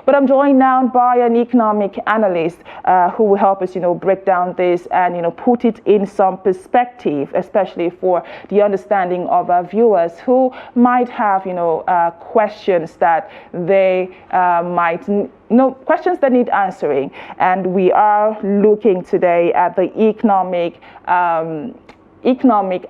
But I'm joined now by an economic analyst who will help us, break down this and, put it in some perspective, especially for the understanding of our viewers who might have, questions that they questions that need answering. And we are looking today at the economic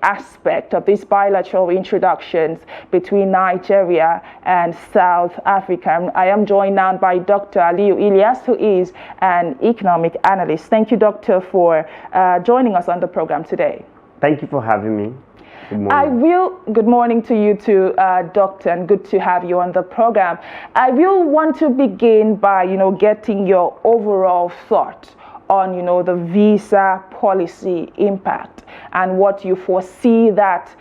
aspect of these bilateral introductions between Nigeria and South Africa. I am joined now by Dr. Aliyu Ilias, who is an economic analyst. Thank you, Doctor, for joining us on the program today. Thank you for having me. Good morning. Good morning to you too, Doctor, and good to have you on the program. I will want to begin by, getting your overall thought on, the visa policy impact and what you foresee that,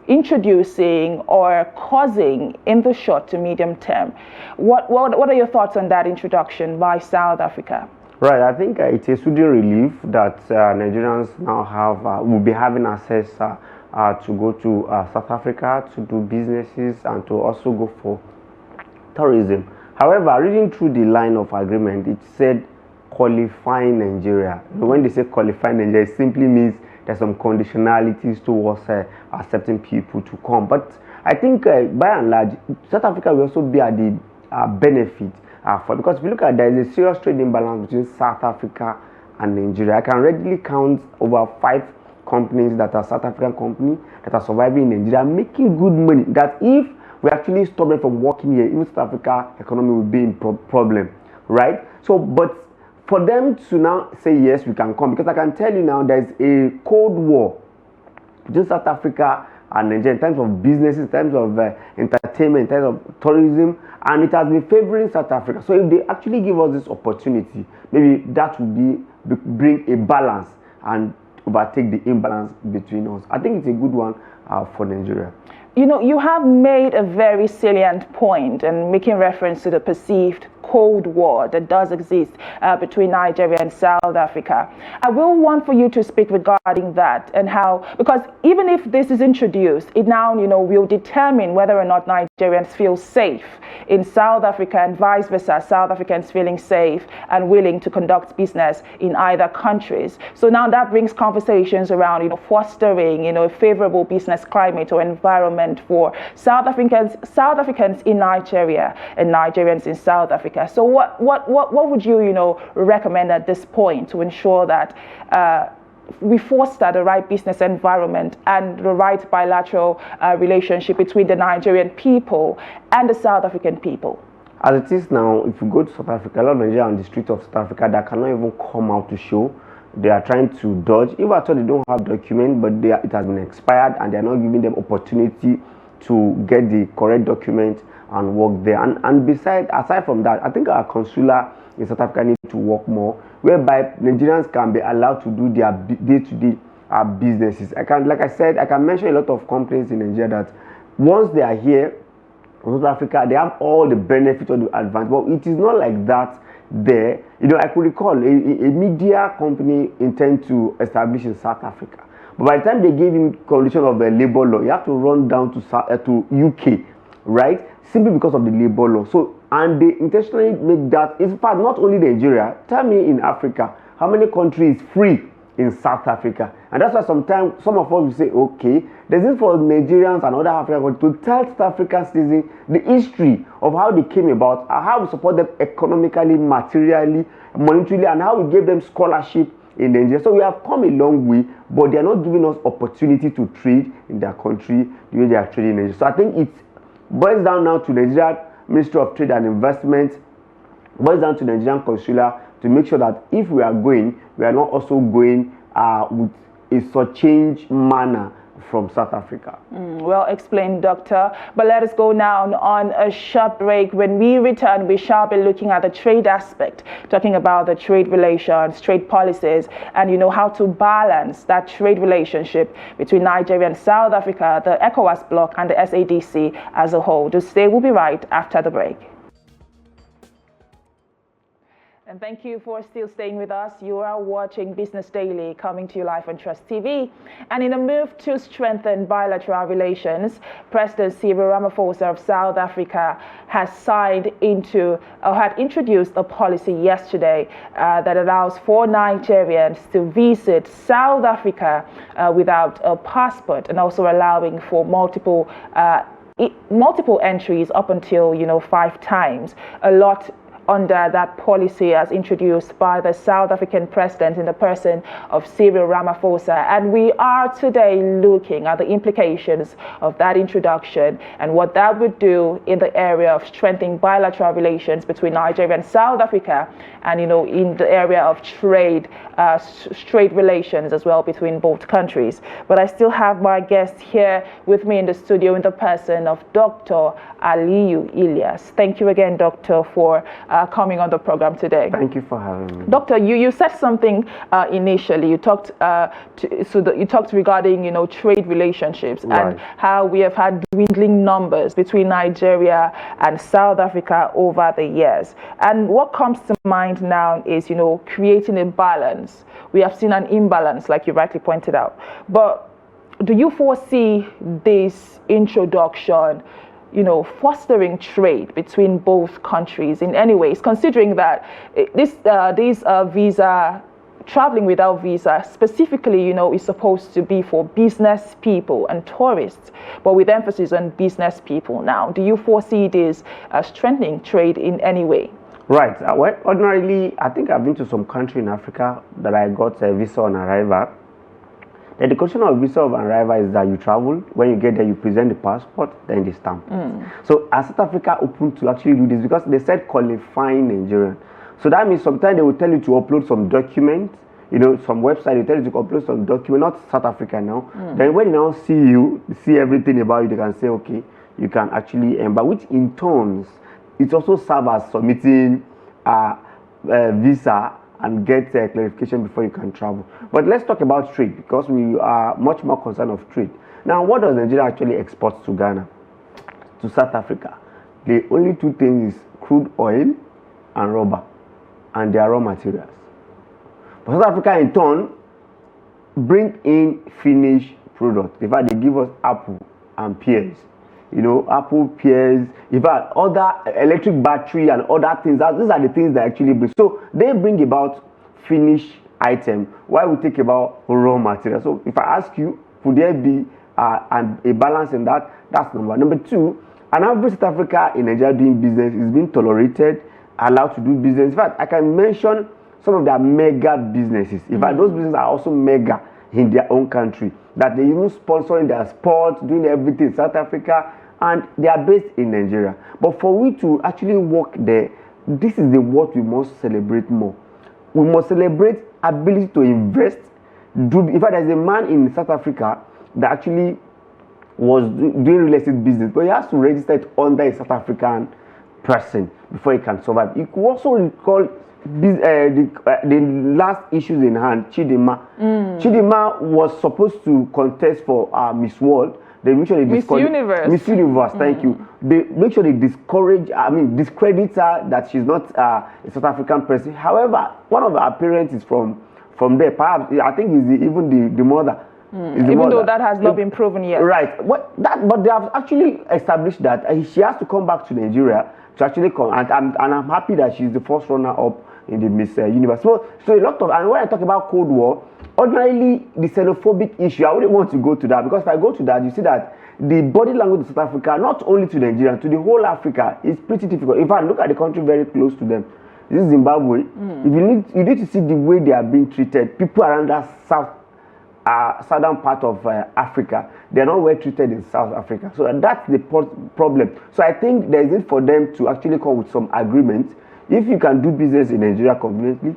introducing or causing in the short to medium term. What are your thoughts on that introduction by South Africa? Right, I think it's a soothing relief that Nigerians now will be having access to go to South Africa to do businesses and to also go for tourism. However, reading through the line of agreement, it said qualifying Nigeria. When they say qualifying Nigeria, it simply means there's some conditionalities towards accepting people to come. But I think by and large, South Africa will also be at the benefit because if you look at, there is a serious trade imbalance between South Africa and Nigeria. I can readily count over 5 companies that are South African companies that are surviving in Nigeria, making good money. That if we actually stop them from working here, even South Africa economy will be in problem, right? So, but for them to now say yes, we can come, because I can tell you now there's a cold war between South Africa and Nigeria in terms of businesses, in terms of entertainment, in terms of tourism, and it has been favoring South Africa. So if they actually give us this opportunity, maybe that would bring a balance and overtake the imbalance between us. I think it's a good one for Nigeria. You have made a very salient point and making reference to the perceived Cold War that does exist between Nigeria and South Africa. I will want for you to speak regarding that and how, because even if this is introduced, it now, will determine whether or not Nigerians feel safe in South Africa and vice versa, South Africans feeling safe and willing to conduct business in either countries. So now that brings conversations around, fostering, a favorable business climate or environment for South Africans in Nigeria and Nigerians in South Africa. So what would you, recommend at this point to ensure that we foster the right business environment and the right bilateral relationship between the Nigerian people and the South African people? As it is now, if you go to South Africa, a lot of Nigerians on the street of South Africa that cannot even come out to show. They are trying to dodge. Even at all, they don't have document, but it has been expired, and they are not giving them opportunity to get the correct document and work there. And aside from that, I think our consular in South Africa need to work more, whereby Nigerians can be allowed to do their day-to-day businesses. Like I said, I can mention a lot of companies in Nigeria that once they are here in South Africa, they have all the benefits of the advantage. But it is not like that there. I could recall a media company intend to establish in South Africa. But by the time they gave him condition of a labor law, you have to run down to UK, right? Simply because of the labor law. So, and they intentionally make that. In fact, not only Nigeria. Tell me in Africa, how many countries free in South Africa? And that's why sometimes some of us will say, okay, there's this for Nigerians and other African countries to tell South African citizens the history of how they came about, how we support them economically, materially, monetarily, and how we gave them scholarship in Nigeria. So we have come a long way, but they are not giving us opportunity to trade in their country the way they are trading in Nigeria. So I think it boils down now to Nigeria Ministry of Trade and Investment, boils down to Nigerian Consular to make sure that if we are going, we are not also going with a surchange manner from South Africa. Well explained, Doctor. But let us go now on a short break. When we return, we shall be looking at the trade aspect, talking about the trade relations, trade policies, and how to balance that trade relationship between Nigeria and South Africa, the ECOWAS bloc, and the SADC as a whole. To stay, we'll be right after the break. And thank you for still staying with us. You are watching Business Daily, coming to you live on Trust TV. And in a move to strengthen bilateral relations, President Cyril Ramaphosa of South Africa has signed into, or had introduced a policy yesterday that allows for Nigerians to visit South Africa without a passport, and also allowing for multiple entries up until 5 times. A lot under that policy as introduced by the South African president in the person of Cyril Ramaphosa. And we are today looking at the implications of that introduction and what that would do in the area of strengthening bilateral relations between Nigeria and South Africa, and in the area of trade relations as well between both countries. But I still have my guest here with me in the studio in the person of Dr. Aliyu Ilias. Thank you again, Doctor, for coming on the program today. Thank you for having me. Doctor, you said something initially. You talked regarding trade relationships, right, and how we have had dwindling numbers between Nigeria and South Africa over the years. And what comes to mind now is creating a balance. We have seen an imbalance, like you rightly pointed out. But do you foresee this introduction fostering trade between both countries in any ways, considering that these visa, traveling without visa specifically, is supposed to be for business people and tourists, but with emphasis on business people now. Do you foresee this strengthening trade in any way? Right. Well, ordinarily, I think I've been to some country in Africa that I got a visa on arrival. The condition of visa on arrival is that you travel. When you get there, you present the passport, then they stamp. So, as South Africa open to actually do this, because they said qualifying Nigerian. So that means sometimes they will tell you to upload some documents. Some website, they tell you to upload some document, not South Africa now. Then when they now see everything about you, they can say, okay, you can actually, but which in turns, it also serves as submitting a visa and get clarification before you can travel. But let's talk about trade, because we are much more concerned of trade. Now, what does Nigeria actually export to Ghana, to South Africa? The only 2 things is crude oil and rubber, and their raw materials. But South Africa, in turn, bring in finished products. In fact, they give us apple and pears. Apple, pears, in fact, other electric battery and other things. These are the things that actually bring. So they bring about finished item, while we take about raw material. So if I ask you, could there be a balance in that? That's number. Number 2, an average South Africa in Nigeria doing business is being tolerated, allowed to do business. In fact, I can mention some of their mega businesses. In fact, those businesses are also mega in their own country, that they even sponsoring their sports, doing everything in South Africa, and they are based in Nigeria. But for we to actually work there, this is what we must celebrate more. We must celebrate ability to invest. In fact, there's a man in South Africa that actually was doing real estate business, but he has to register it under a South African person before he can survive. You could also recall the last issues in hand, Chidinma. Chidinma was supposed to contest for Miss World. They make sure they Miss Universe. Thank you. They make sure they discredit her, that she's not a South African person. However, one of her parents is from there. Perhaps I think is even the mother. Even though that has not been proven yet. Right. But they have actually established that she has to come back to Nigeria to actually come, and I'm happy that she's the first runner up in the Miss Universe. So a lot of, and when I talk about Cold War, ordinarily the xenophobic issue, I wouldn't want to go to that, because if I go to that, you see that the body language of South Africa, not only to Nigeria, to the whole Africa, is pretty difficult. In fact, look at the country very close to them. This is Zimbabwe. If you need to see the way they are being treated. People around that southern part of Africa, they are not well treated in South Africa. So that's the problem. So I think there is need for them to actually come with some agreement. If you can do business in Nigeria conveniently,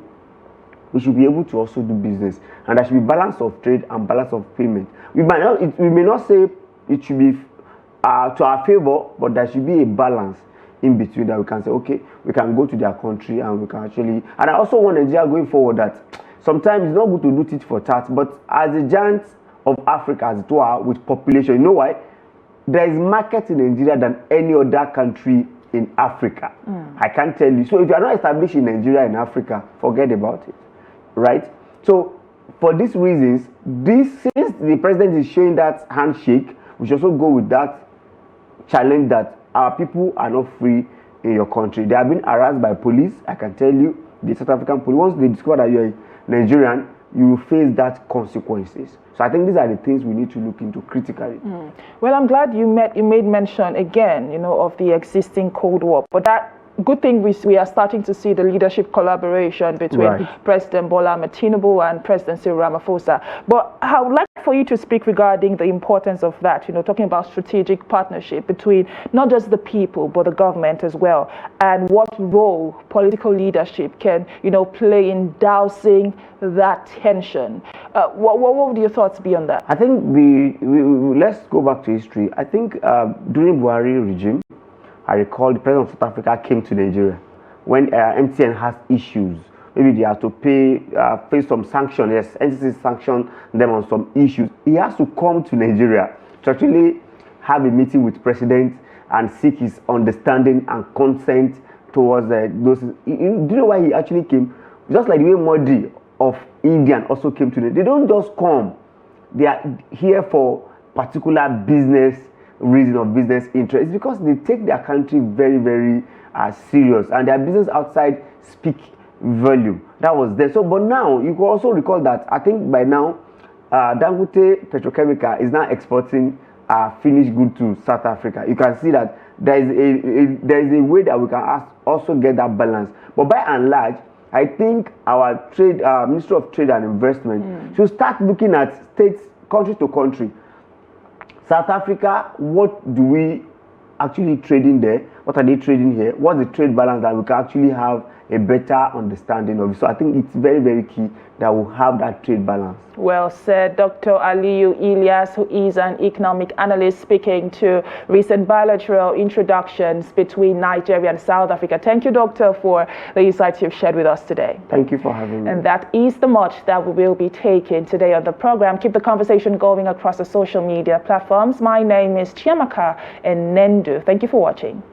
we should be able to also do business, and there should be balance of trade and balance of payment. We may not say it should be to our favor, but there should be a balance in between, that we can say, okay, we can go to their country and we can actually. And I also want Nigeria going forward that sometimes it's not good to do tit for tat, but as a giant of Africa, as it were, with population, you know why? There is market in Nigeria than any other country in Africa. I can't tell you. So if you are not established in Nigeria in Africa, forget about it, right? So for these reasons, since the president is showing that handshake, we should also go with that challenge that our people are not free in your country. They have been harassed by police. I can tell you, the South African police, once they discover that you're Nigerian, you will face that consequences. So I think these are the things we need to look into critically. Well, I'm glad you made mention again, of the existing Cold War. But that good thing we are starting to see the leadership collaboration between President Bola Ahmed Tinubu and President Cyril Ramaphosa. But I would like for you to speak regarding the importance of that, talking about strategic partnership between not just the people, but the government as well, and what role political leadership can, play in dousing that tension. What would your thoughts be on that? I think let's go back to history. I think during Buhari regime, I recall the president of South Africa came to Nigeria when MTN has issues. Maybe they have to pay some sanction. Yes, NCC sanctioned them on some issues. He has to come to Nigeria to actually have a meeting with president and seek his understanding and consent towards those. Do you know why he actually came? Just like the way Modi of India also came to them. They don't just come. They are here for particular business reason of business interest. It's because they take their country very, very serious, and their business outside speak volume. That was there. So, but now you can also recall that I think by now, Dangote Petrochemical is now exporting finished good to South Africa. You can see that there is a way that we can also get that balance. But by and large, I think our Ministry of Trade and Investment should start looking at states, country to country. South Africa, what do we actually trading there? What are they trading here? What's the trade balance that we can actually have a better understanding of it? So I think it's very, very key that we have that trade balance. Well said, Dr. Aliyu Ilias, who is an economic analyst, speaking to recent bilateral introductions between Nigeria and South Africa. Thank you, Doctor, for the insights you've shared with us today. Thank you for having me. And that is the much that we will be taking today on the program. Keep the conversation going across the social media platforms. My name is Chiamaka Enendu. Thank you for watching.